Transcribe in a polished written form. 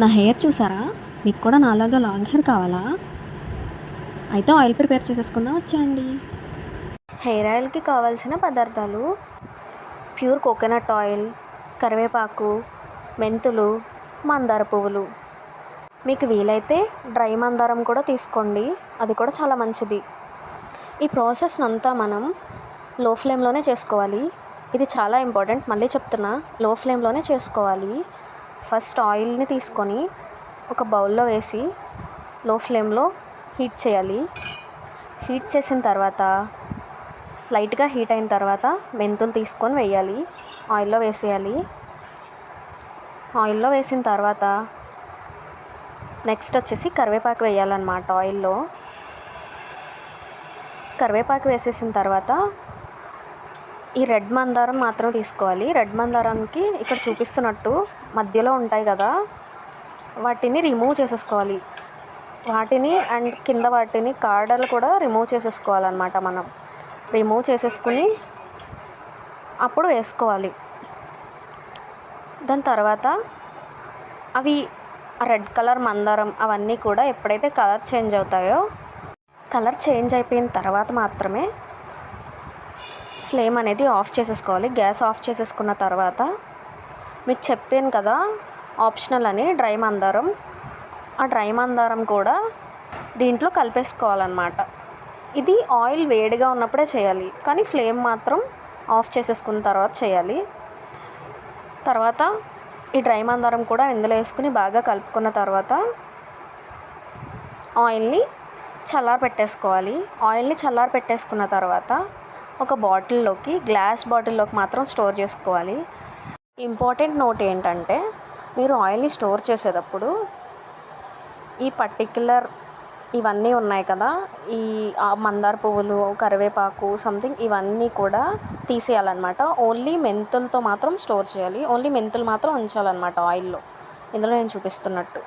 నా హెయిర్ చూసారా? మీకు కూడా నాలాగా లాంగ్ హెయిర్ కావాలా? అయితే ఆయిల్ ప్రిపేర్ చేసేసుకుందాం, వచ్చేయండి. హెయిర్ ఆయిల్కి కావాల్సిన పదార్థాలు: ప్యూర్ కోకోనట్ ఆయిల్, కరివేపాకు, మెంతులు, మందార పువ్వులు. మీకు వీలైతే డ్రై మందారం కూడా తీసుకోండి, అది కూడా చాలా మంచిది. ఈ ప్రాసెస్ అంతా మనం లో ఫ్లేమ్లోనే చేసుకోవాలి. ఇది చాలా ఇంపార్టెంట్, మళ్ళీ చెప్తున్నా, లో ఫ్లేమ్లోనే చేసుకోవాలి. ఫస్ట్ ఆయిల్ని తీసుకొని ఒక బౌల్లో వేసి లో ఫ్లేమ్లో హీట్ చేయాలి. హీట్ చేసిన తర్వాత లైట్గా హీట్ అయిన తర్వాత మెంతులు తీసుకొని వేయాలి, ఆయిల్లో వేసేయాలి. ఆయిల్లో వేసిన తర్వాత నెక్స్ట్ వచ్చేసి కరివేపాకు వేయాలన్నమాట. ఆయిల్లో కరివేపాకు వేసేసిన తర్వాత ఈ రెడ్ మందారం మాత్రం తీసుకోవాలి. రెడ్ మందారానికి ఇక్కడ చూపిస్తున్నట్టు మధ్యలో ఉంటాయి కదా, వాటిని రిమూవ్ చేసేసుకోవాలి. వాటిని అండ్ కింద వాటిని కాడలు కూడా రిమూవ్ చేసేసుకోవాలన్నమాట. మనం రిమూవ్ చేసేసుకుని అప్పుడు వేసుకోవాలి. దాని తర్వాత అవి రెడ్ కలర్ మందారం అవన్నీ కూడా ఎప్పుడైతే కలర్ చేంజ్ అవుతాయో, కలర్ చేంజ్ అయిపోయిన తర్వాత మాత్రమే ఫ్లేమ్ అనేది ఆఫ్ చేసేసుకోవాలి. గ్యాస్ ఆఫ్ చేసేసుకున్న తర్వాత మీకు చెప్పాను కదా ఆప్షనల్ అని డ్రై మందారం, ఆ డ్రై మందారం కూడా దీంట్లో కలిపేసుకోవాలన్నమాట. ఇది ఆయిల్ వేడిగా ఉన్నప్పుడే చేయాలి, కానీ ఫ్లేమ్ మాత్రం ఆఫ్ చేసేసుకున్న తర్వాత చేయాలి. తర్వాత ఈ డ్రై మందారం కూడా ఇందులో వేసుకుని బాగా కలుపుకున్న తర్వాత ఆయిల్ని చల్లారపెట్టేసుకోవాలి. ఆయిల్ని చల్లారపెట్టేసుకున్న తర్వాత ఒక బాటిల్లోకి, గ్లాస్ బాటిల్లోకి మాత్రం స్టోర్ చేసుకోవాలి. ఇంపార్టెంట్ నోట్ ఏంటంటే, మీరు ఆయిల్ని స్టోర్ చేసేటప్పుడు ఈ పర్టిక్యులర్ ఇవన్నీ ఉన్నాయి కదా, ఈ మందార పువ్వులు, కరివేపాకు సంథింగ్ ఇవన్నీ కూడా తీసేయాలన్నమాట. ఓన్లీ మెంతులతో మాత్రం స్టోర్ చేయాలి, ఓన్లీ మెంతులు మాత్రం ఉంచాలన్నమాట ఆయిల్లో, ఇందులో నేను చూపిస్తున్నట్టు.